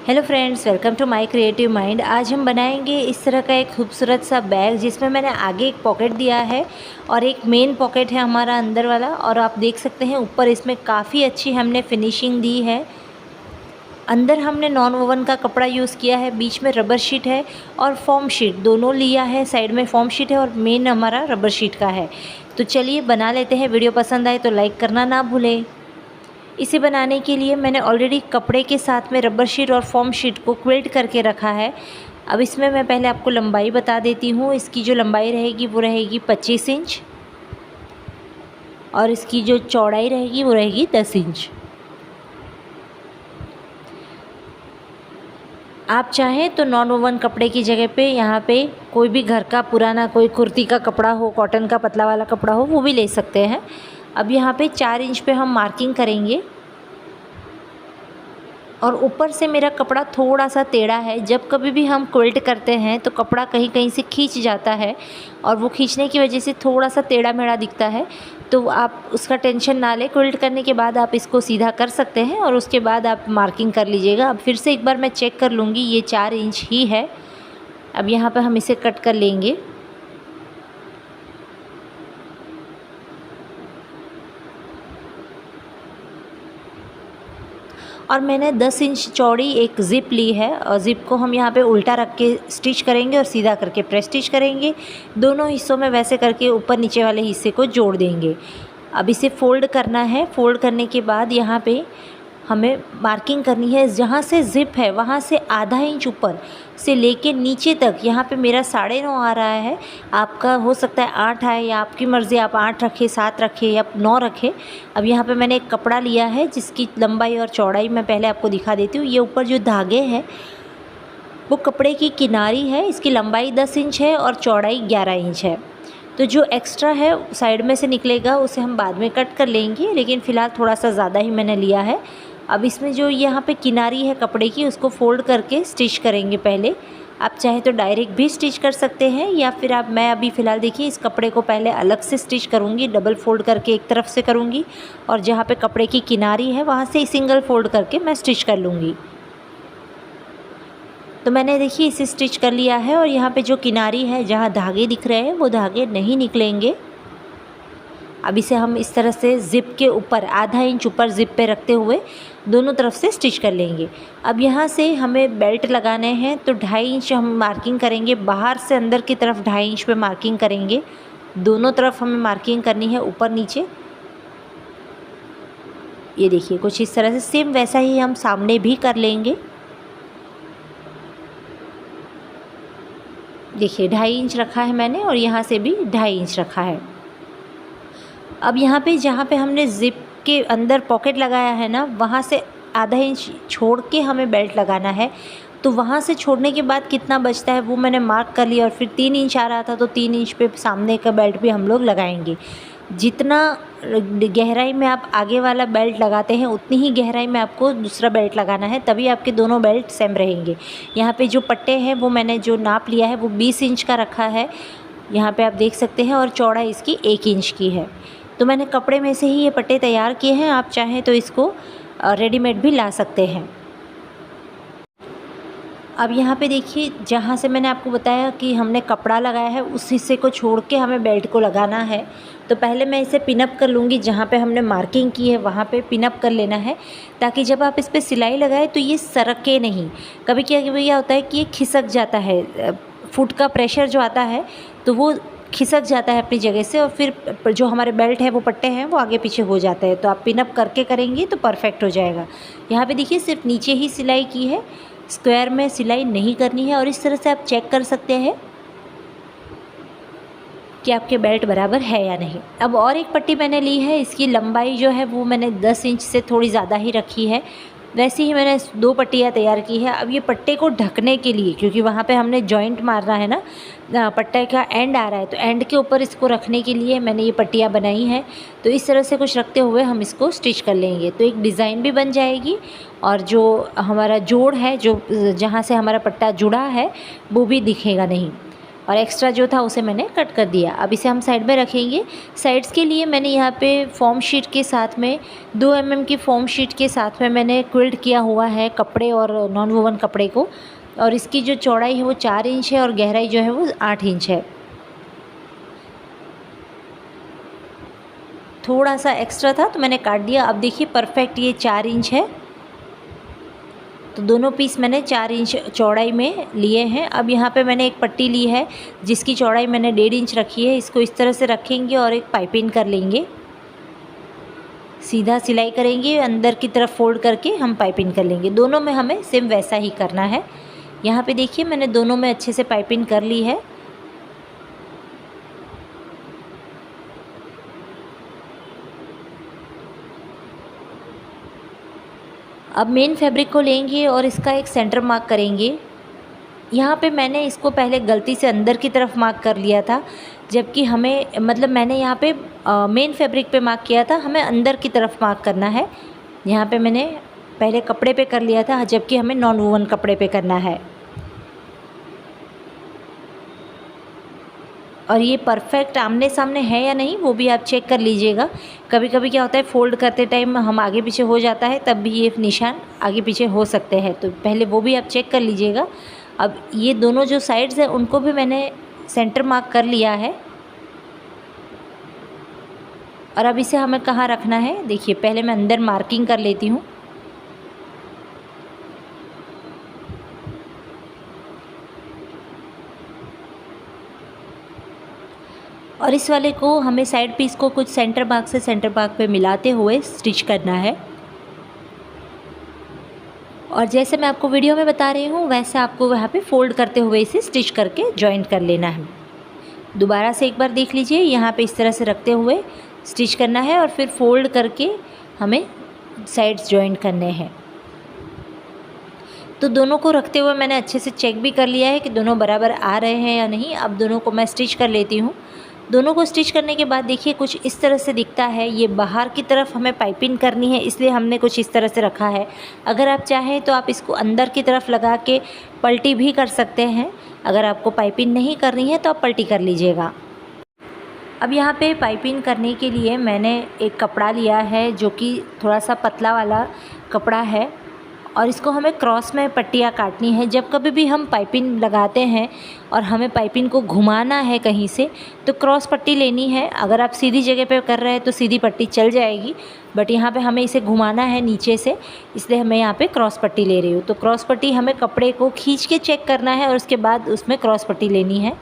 Hello friends, welcome to my creative mind. आज हम बनाएंगे इस तरह का एक खूबसूरत सा बैग जिसमें मैंने आगे एक पॉकेट दिया है और एक मेन पॉकेट है हमारा अंदर वाला। और आप देख सकते हैं ऊपर इसमें काफ़ी अच्छी हमने फिनिशिंग दी है। अंदर हमने नॉन वोवन का कपड़ा यूज़ किया है, बीच में रबर शीट है और फॉर्म शीट दोनों लिया है। साइड में फॉर्म शीट है और मेन हमारा रबर शीट का है। तो चलिए बना लेते हैं। वीडियो पसंद आए तो लाइक करना ना भूलें। इसे बनाने के लिए मैंने ऑलरेडी कपड़े के साथ में रबर शीट और फॉर्म शीट को क्विल्ट करके रखा है। अब इसमें मैं पहले आपको लंबाई बता देती हूँ। इसकी जो लंबाई रहेगी वो रहेगी 25 इंच और इसकी जो चौड़ाई रहेगी वो रहेगी 10 इंच। आप चाहें तो नॉन वोवन कपड़े की जगह पे यहाँ पे कोई भी घर का पुराना कोई कुर्ती का कपड़ा हो, कॉटन का पतला वाला कपड़ा हो, वो भी ले सकते हैं। अब यहाँ पे 4 इंच पे हम मार्किंग करेंगे और ऊपर से मेरा कपड़ा थोड़ा सा टेढ़ा है। जब कभी भी हम क्विल्ट करते हैं तो कपड़ा कहीं कहीं से खींच जाता है और वो खींचने की वजह से थोड़ा सा टेढ़ा मेढ़ा दिखता है। तो आप उसका टेंशन ना लें, क्विल्ट करने के बाद आप इसको सीधा कर सकते हैं और उसके बाद आप मार्किंग कर लीजिएगा। अब फिर से एक बार मैं चेक कर लूँगी, ये 4 इंच ही है। अब यहाँ पर हम इसे कट कर लेंगे। और मैंने 10 इंच चौड़ी एक ज़िप ली है और ज़िप को हम यहाँ पे उल्टा रख के स्टिच करेंगे और सीधा करके प्रेस स्टिच करेंगे। दोनों हिस्सों में वैसे करके ऊपर नीचे वाले हिस्से को जोड़ देंगे। अब इसे फ़ोल्ड करना है। फ़ोल्ड करने के बाद यहाँ पे हमें मार्किंग करनी है। जहाँ से ज़िप है वहाँ से आधा इंच ऊपर से लेके नीचे तक। यहाँ पे मेरा 9.5 आ रहा है, आपका हो सकता है 8 आए या आपकी मर्ज़ी, आप 8 रखें, 7 रखें या 9 रखें। अब यहाँ पे मैंने एक कपड़ा लिया है जिसकी लंबाई और चौड़ाई मैं पहले आपको दिखा देती हूँ। ये ऊपर जो धागे हैं वो कपड़े की किनारी है। इसकी लंबाई 10 इंच है और चौड़ाई 11 इंच है। तो जो एक्स्ट्रा है साइड में से निकलेगा उसे हम बाद में कट कर लेंगे, लेकिन फ़िलहाल थोड़ा सा ज़्यादा ही मैंने लिया है। अब इसमें जो यहाँ पे किनारी है कपड़े की उसको फ़ोल्ड करके स्टिच करेंगे पहले। आप चाहे तो डायरेक्ट भी स्टिच कर सकते हैं या फिर मैं अभी फ़िलहाल देखिए इस कपड़े को पहले अलग से स्टिच करूँगी। डबल फ़ोल्ड करके एक तरफ से करूँगी और जहाँ पे कपड़े की किनारी है वहाँ से सिंगल फ़ोल्ड करके मैं स्टिच कर लूँगी। तो मैंने देखिए इसे स्टिच कर लिया है और यहाँ पे जो किनारी है जहाँ धागे दिख रहे हैं वो धागे नहीं निकलेंगे। अब इसे हम इस तरह से ज़िप के ऊपर आधा इंच ऊपर ज़िप पे रखते हुए दोनों तरफ से स्टिच कर लेंगे। अब यहाँ से हमें बेल्ट लगाने हैं तो 2.5 इंच हम मार्किंग करेंगे। बाहर से अंदर की तरफ 2.5 इंच पे मार्किंग करेंगे। दोनों तरफ हमें मार्किंग करनी है, ऊपर नीचे। ये देखिए कुछ इस तरह से सेम वैसा ही हम सामने भी कर लेंगे। देखिए 2.5 इंच रखा है मैंने और यहाँ से भी 2.5 इंच रखा है। अब यहाँ पे जहाँ पे हमने ज़िप के अंदर पॉकेट लगाया है ना, वहाँ से आधा इंच छोड़ के हमें बेल्ट लगाना है। तो वहाँ से छोड़ने के बाद कितना बचता है वो मैंने मार्क कर लिया और फिर 3 इंच आ रहा था तो 3 इंच पे सामने का बेल्ट भी हम लोग लगाएंगे। जितना गहराई में आप आगे वाला बेल्ट लगाते हैं उतनी ही गहराई में आपको दूसरा बेल्ट लगाना है, तभी आपके दोनों बेल्ट सेम रहेंगे। यहाँ पे जो पट्टे हैं वो मैंने जो नाप लिया है वो 20 इंच का रखा है, यहाँ पे आप देख सकते हैं, और चौड़ाई इसकी 1 इंच की है। तो मैंने कपड़े में से ही ये पट्टे तैयार किए हैं। आप चाहें तो इसको रेडीमेड भी ला सकते हैं। अब यहाँ पे देखिए जहाँ से मैंने आपको बताया कि हमने कपड़ा लगाया है उस हिस्से को छोड़ के हमें बेल्ट को लगाना है। तो पहले मैं इसे पिनअप कर लूँगी। जहाँ पे हमने मार्किंग की है वहाँ पे पिनअप कर लेना है ताकि जब आप इस पर सिलाई लगाए तो ये सरके नहीं। कभी क्या होता है कि ये खिसक जाता है, फुट का प्रेशर जो आता है तो वो खिसक जाता है अपनी जगह से और फिर जो हमारे बेल्ट है वो पट्टे हैं वो आगे पीछे हो जाते हैं। तो आप पिनअप करके करेंगी तो परफेक्ट हो जाएगा। यहाँ पे देखिए सिर्फ नीचे ही सिलाई की है, स्क्वायर में सिलाई नहीं करनी है। और इस तरह से आप चेक कर सकते हैं कि आपके बेल्ट बराबर है या नहीं। अब और एक पट्टी मैंने ली है, इसकी लंबाई जो है वो मैंने 10 इंच से थोड़ी ज़्यादा ही रखी है। वैसे ही मैंने 2 पट्टियाँ तैयार की है। अब ये पट्टे को ढकने के लिए, क्योंकि वहाँ पे हमने जॉइंट मारना है ना, पट्टे का एंड आ रहा है, तो एंड के ऊपर इसको रखने के लिए मैंने ये पट्टियाँ बनाई हैं। तो इस तरह से कुछ रखते हुए हम इसको स्टिच कर लेंगे तो एक डिज़ाइन भी बन जाएगी और जो हमारा जोड़ है, जो जहाँ से हमारा पट्टा जुड़ा है वो भी दिखेगा नहीं। और एक्स्ट्रा जो था उसे मैंने कट कर दिया। अब इसे हम साइड में रखेंगे। साइड्स के लिए मैंने यहाँ पे फॉर्म शीट के साथ में 2 mm की फॉर्म शीट के साथ में मैंने क्विल्ट किया हुआ है कपड़े और नॉन वोवन कपड़े को, और इसकी जो चौड़ाई है वो 4 इंच है और गहराई जो है वो 8 इंच है। थोड़ा सा एक्स्ट्रा था तो मैंने काट दिया। अब देखिए परफेक्ट ये 4 इंच है, तो दोनों पीस मैंने 4 इंच चौड़ाई में लिए हैं। अब यहाँ पे मैंने एक पट्टी ली है जिसकी चौड़ाई मैंने 1.5 इंच रखी है। इसको इस तरह से रखेंगे और एक पाइपिंग कर लेंगे, सीधा सिलाई करेंगे, अंदर की तरफ फोल्ड करके हम पाइपिंग कर लेंगे। दोनों में हमें सेम वैसा ही करना है। यहाँ पे देखिए मैंने दोनों में अच्छे से पाइपिंग कर ली है। अब मेन फैब्रिक को लेंगे और इसका एक सेंटर मार्क करेंगे। यहाँ पे मैंने इसको पहले गलती से अंदर की तरफ मार्क कर लिया था, जबकि हमें मैंने यहाँ पे मेन फैब्रिक पे मार्क किया था, हमें अंदर की तरफ मार्क करना है। यहाँ पे मैंने पहले कपड़े पे कर लिया था, जबकि हमें नॉन वोवन कपड़े पे करना है। और ये परफेक्ट आमने सामने है या नहीं वो भी आप चेक कर लीजिएगा। कभी कभी क्या होता है फोल्ड करते टाइम हम आगे पीछे हो जाता है, तब भी ये निशान आगे पीछे हो सकते हैं, तो पहले वो भी आप चेक कर लीजिएगा। अब ये दोनों जो साइड्स हैं उनको भी मैंने सेंटर मार्क कर लिया है। और अब इसे हमें कहाँ रखना है, देखिए पहले मैं अंदर मार्किंग कर लेती हूँ। और इस वाले को हमें साइड पीस को कुछ सेंटर मार्क से सेंटर मार्क पे मिलाते हुए स्टिच करना है। और जैसे मैं आपको वीडियो में बता रही हूँ वैसे आपको वहाँ पे फोल्ड करते हुए इसे स्टिच करके जॉइंट कर लेना है। दोबारा से एक बार देख लीजिए, यहाँ पे इस तरह से रखते हुए स्टिच करना है और फिर फोल्ड करके हमें साइड्स जॉइंट करने हैं। तो दोनों को रखते हुए मैंने अच्छे से चेक भी कर लिया है कि दोनों बराबर आ रहे हैं या नहीं। अब दोनों को मैं स्टिच कर लेती हूँ। दोनों को स्टिच करने के बाद देखिए कुछ इस तरह से दिखता है। ये बाहर की तरफ हमें पाइपिंग करनी है, इसलिए हमने कुछ इस तरह से रखा है। अगर आप चाहें तो आप इसको अंदर की तरफ लगा के पलटी भी कर सकते हैं। अगर आपको पाइपिंग नहीं करनी है तो आप पलटी कर लीजिएगा। अब यहाँ पे पाइपिंग करने के लिए मैंने एक कपड़ा लिया है जो कि थोड़ा सा पतला वाला कपड़ा है, और इसको हमें क्रॉस में पट्टियाँ काटनी है। जब कभी भी हम पाइपिंग लगाते हैं और हमें पाइपिंग को घुमाना है कहीं से, तो क्रॉस पट्टी लेनी है। अगर आप सीधी जगह पे कर रहे हैं तो सीधी पट्टी चल जाएगी, बट यहाँ पे हमें इसे घुमाना है नीचे से, इसलिए मैं यहाँ पे क्रॉस पट्टी ले रही हूँ। तो क्रॉस पट्टी हमें कपड़े को खींच के चेक करना है और उसके बाद उसमें क्रॉस पट्टी लेनी है।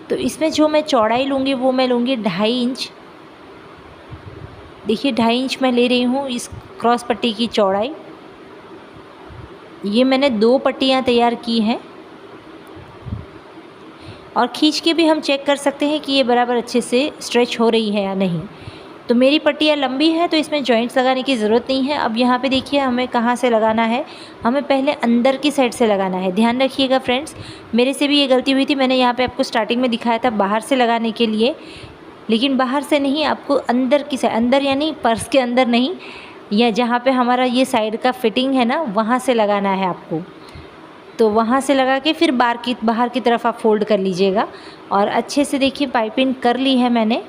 तो इसमें जो मैं चौड़ाई लूँगी वो मैं लूँगी 2.5 इंच। देखिए 2.5 इंच मैं ले रही हूँ इस क्रॉस पट्टी की चौड़ाई। ये मैंने 2 पट्टियाँ तैयार की हैं, और खींच के भी हम चेक कर सकते हैं कि ये बराबर अच्छे से स्ट्रेच हो रही है या नहीं। तो मेरी पट्टियाँ लंबी है तो इसमें जॉइंट्स लगाने की ज़रूरत नहीं है। अब यहाँ पे देखिए हमें कहाँ से लगाना है, हमें पहले अंदर की साइड से लगाना है। ध्यान रखिएगा फ्रेंड्स, मेरे से भी ये गलती हुई थी। मैंने यहाँ पे आपको स्टार्टिंग में दिखाया था बाहर से लगाने के लिए, लेकिन बाहर से नहीं, आपको अंदर की साइड, अंदर यानी पर्स के अंदर नहीं, या जहाँ पे हमारा ये साइड का फिटिंग है ना वहाँ से लगाना है आपको। तो वहाँ से लगा के फिर बाहर की तरफ आप फोल्ड कर लीजिएगा। और अच्छे से देखिए पाइपिंग कर ली है मैंने।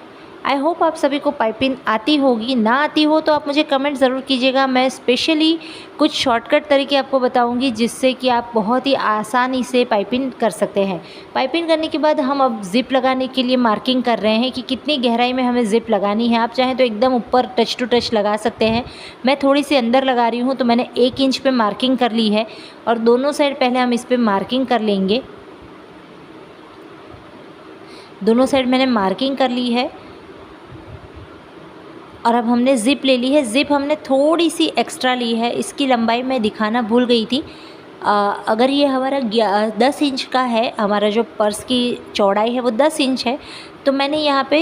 आई होप आप सभी को पाइपिंग आती होगी। ना आती हो तो आप मुझे कमेंट ज़रूर कीजिएगा। मैं स्पेशली कुछ शॉर्टकट तरीके आपको बताऊंगी जिससे कि आप बहुत ही आसानी से पाइपिंग कर सकते हैं। पाइपिंग करने के बाद हम अब ज़िप लगाने के लिए मार्किंग कर रहे हैं कि कितनी गहराई में हमें ज़िप लगानी है। आप चाहें तो एकदम ऊपर टच टू टच लगा सकते हैं। मैं थोड़ी सी अंदर लगा रही हूँ, तो मैंने 1 इंच पर मार्किंग कर ली है, और दोनों साइड पहले हम इस पर मार्किंग कर लेंगे। दोनों साइड मैंने मार्किंग कर ली है, और अब हमने ज़िप ले ली है। ज़िप हमने थोड़ी सी एक्स्ट्रा ली है, इसकी लंबाई मैं दिखाना भूल गई थी। अगर ये हमारा 10 इंच का है, हमारा जो पर्स की चौड़ाई है वो 10 इंच है, तो मैंने यहाँ पे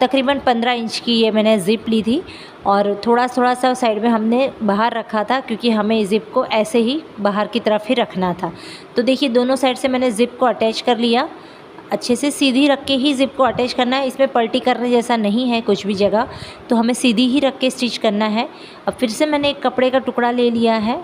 तकरीबन 15 इंच की ये मैंने ज़िप ली थी, और थोड़ा सा साइड में हमने बाहर रखा था क्योंकि हमें ज़िप को ऐसे ही बाहर की तरफ ही रखना था। तो देखिए दोनों साइड से मैंने ज़िप को अटैच कर लिया। अच्छे से सीधी रख के ही ज़िप को अटैच करना है, इसमें पलटी करने जैसा नहीं है कुछ भी जगह, तो हमें सीधी ही रख के स्टिच करना है। अब फिर से मैंने एक कपड़े का टुकड़ा ले लिया है,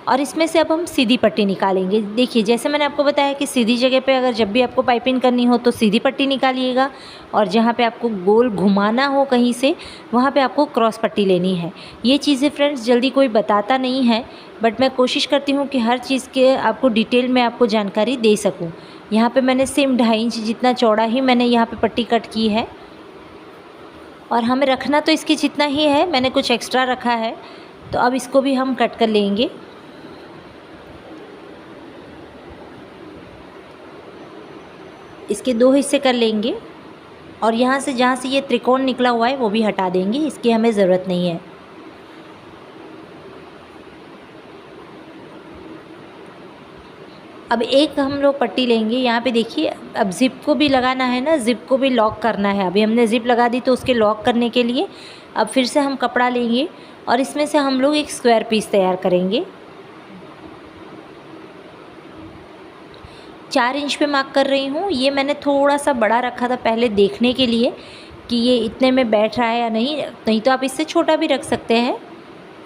और इसमें से अब हम सीधी पट्टी निकालेंगे। देखिए जैसे मैंने आपको बताया कि सीधी जगह पे अगर जब भी आपको पाइपिंग करनी हो तो सीधी पट्टी निकालिएगा, और जहाँ पे आपको गोल घुमाना हो कहीं से वहाँ पे आपको क्रॉस पट्टी लेनी है। ये चीज़ें फ्रेंड्स जल्दी कोई बताता नहीं है, बट मैं कोशिश करती हूँ कि हर चीज़ के आपको डिटेल में आपको जानकारी दे सकूँ। यहाँ पर मैंने सेम 2.5 इंच जितना चौड़ा ही मैंने यहाँ पर पट्टी कट की है, और हमें रखना तो इसकी जितना ही है, मैंने कुछ एक्स्ट्रा रखा है, तो अब इसको भी हम कट कर लेंगे। इसके 2 हिस्से कर लेंगे, और यहाँ से जहाँ से ये त्रिकोण निकला हुआ है वो भी हटा देंगे, इसकी हमें ज़रूरत नहीं है। अब एक हम लोग पट्टी लेंगे, यहाँ पे देखिए अब ज़िप को भी लगाना है ना, ज़िप को भी लॉक करना है। अभी हमने ज़िप लगा दी तो उसके लॉक करने के लिए अब फिर से हम कपड़ा लेंगे और इसमें से हम लोग एक स्क्वायर पीस तैयार करेंगे। 4 इंच पे मार्क कर रही हूँ। ये मैंने थोड़ा सा बड़ा रखा था पहले देखने के लिए कि ये इतने में बैठ रहा है या नहीं तो आप इससे छोटा भी रख सकते हैं।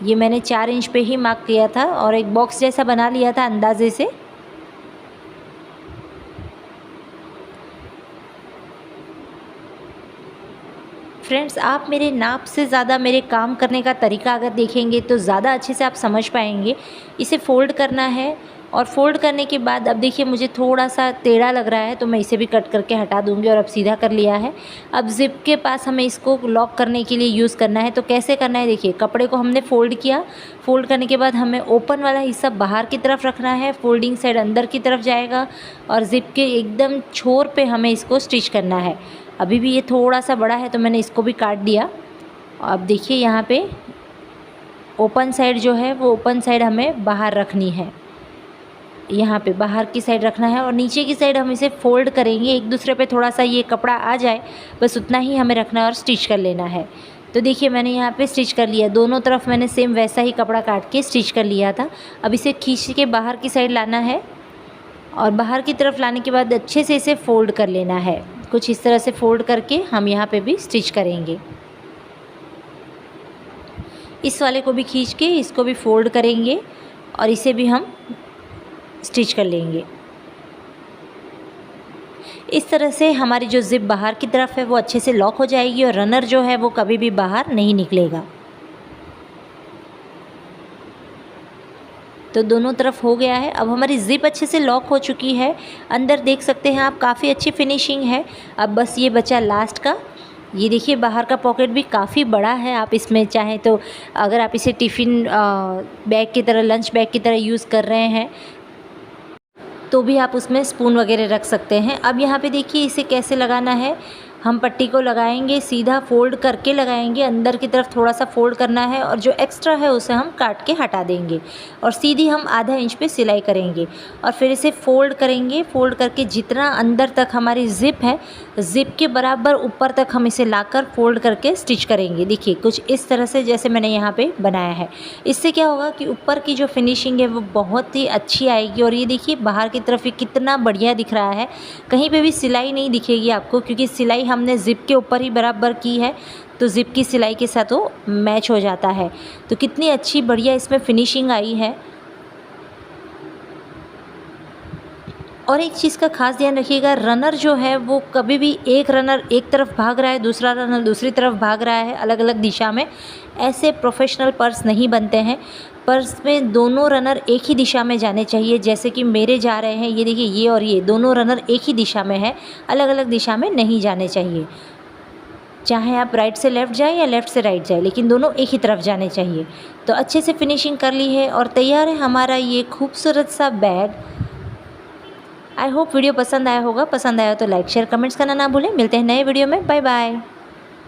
ये मैंने 4 इंच पे ही मार्क किया था और एक बॉक्स जैसा बना लिया था अंदाजे से। फ्रेंड्स आप मेरे नाप से ज़्यादा मेरे काम करने का तरीका अगर देखेंगे तो ज़्यादा अच्छे से आप समझ पाएंगे। इसे फ़ोल्ड करना है और फ़ोल्ड करने के बाद अब देखिए मुझे थोड़ा सा टेढ़ा लग रहा है तो मैं इसे भी कट करके हटा दूंगी और अब सीधा कर लिया है। अब ज़िप के पास हमें इसको लॉक करने के लिए यूज़ करना है। तो कैसे करना है देखिए, कपड़े को हमने फ़ोल्ड किया, फ़ोल्ड करने के बाद हमें ओपन वाला हिस्सा बाहर की तरफ रखना है, फ़ोल्डिंग साइड अंदर की तरफ जाएगा और ज़िप के एकदम छोर पर हमें इसको स्टिच करना है। अभी भी ये थोड़ा सा बड़ा है तो मैंने इसको भी काट दिया। अब देखिए यहाँ पे ओपन साइड जो है वो ओपन साइड हमें बाहर रखनी है, यहाँ पे बाहर की साइड रखना है और नीचे की साइड हम इसे फ़ोल्ड करेंगे। एक दूसरे पे थोड़ा सा ये कपड़ा आ जाए बस उतना ही हमें रखना है और स्टिच कर लेना है। तो देखिए मैंने यहाँ पे स्टिच कर लिया, दोनों तरफ मैंने सेम वैसा ही कपड़ा काट के स्टिच कर लिया था। अब इसे खींच के बाहर की साइड लाना है और बाहर की तरफ लाने के बाद अच्छे से इसे फ़ोल्ड कर लेना है। कुछ इस तरह से फ़ोल्ड करके हम यहाँ पे भी स्टिच करेंगे। इस वाले को भी खींच के इसको भी फ़ोल्ड करेंगे और इसे भी हम स्टिच कर लेंगे। इस तरह से हमारी जो ज़िप बाहर की तरफ है वो अच्छे से लॉक हो जाएगी और रनर जो है वो कभी भी बाहर नहीं निकलेगा। तो दोनों तरफ हो गया है। अब हमारी ज़िप अच्छे से लॉक हो चुकी है, अंदर देख सकते हैं आप काफ़ी अच्छी फिनिशिंग है। अब बस ये बचा लास्ट का। ये देखिए बाहर का पॉकेट भी काफ़ी बड़ा है, आप इसमें चाहें तो अगर आप इसे टिफ़िन बैग की तरह, लंच बैग की तरह यूज़ कर रहे हैं तो भी आप उसमें स्पून वगैरह रख सकते हैं। अब यहाँ पे देखिए इसे कैसे लगाना है। हम पट्टी को लगाएंगे, सीधा फ़ोल्ड करके लगाएंगे, अंदर की तरफ थोड़ा सा फ़ोल्ड करना है और जो एक्स्ट्रा है उसे हम काट के हटा देंगे और सीधी हम आधा इंच पे सिलाई करेंगे और फिर इसे फ़ोल्ड करेंगे। फ़ोल्ड करके जितना अंदर तक हमारी ज़िप है, ज़िप के बराबर ऊपर तक हम इसे लाकर फ़ोल्ड करके स्टिच करेंगे। देखिए कुछ इस तरह से जैसे मैंने यहाँ पे बनाया है। इससे क्या होगा कि ऊपर की जो फिनिशिंग है वो बहुत ही अच्छी आएगी। और ये देखिए बाहर की तरफ ये कितना बढ़िया दिख रहा है, कहीं पे भी सिलाई नहीं दिखेगी आपको क्योंकि सिलाई हमने ज़िप के ऊपर ही बराबर की है तो ज़िप की सिलाई के साथ वो मैच हो जाता है। तो कितनी अच्छी बढ़िया इसमें फिनिशिंग आई है। और एक चीज़ का खास ध्यान रखिएगा, रनर जो है वो कभी भी एक रनर एक तरफ भाग रहा है, दूसरा रनर दूसरी तरफ भाग रहा है, अलग अलग दिशा में, ऐसे प्रोफेशनल पर्स नहीं बनते हैं। पर्स में दोनों रनर एक ही दिशा में जाने चाहिए। जैसे कि मेरे जा रहे हैं, ये देखिए ये और ये दोनों रनर एक ही दिशा में है, अलग अलग दिशा में नहीं जाने चाहिए। चाहे आप राइट से लेफ़्ट जाएं या लेफ़्ट से राइट जाएं, लेकिन दोनों एक ही तरफ जाने चाहिए। तो अच्छे से फिनिशिंग कर ली है और तैयार है हमारा ये खूबसूरत सा बैग। आई होप वीडियो पसंद आया होगा। पसंद आया तो लाइक शेयर कमेंट्स करना ना भूलें। मिलते हैं नए वीडियो में। Bye bye.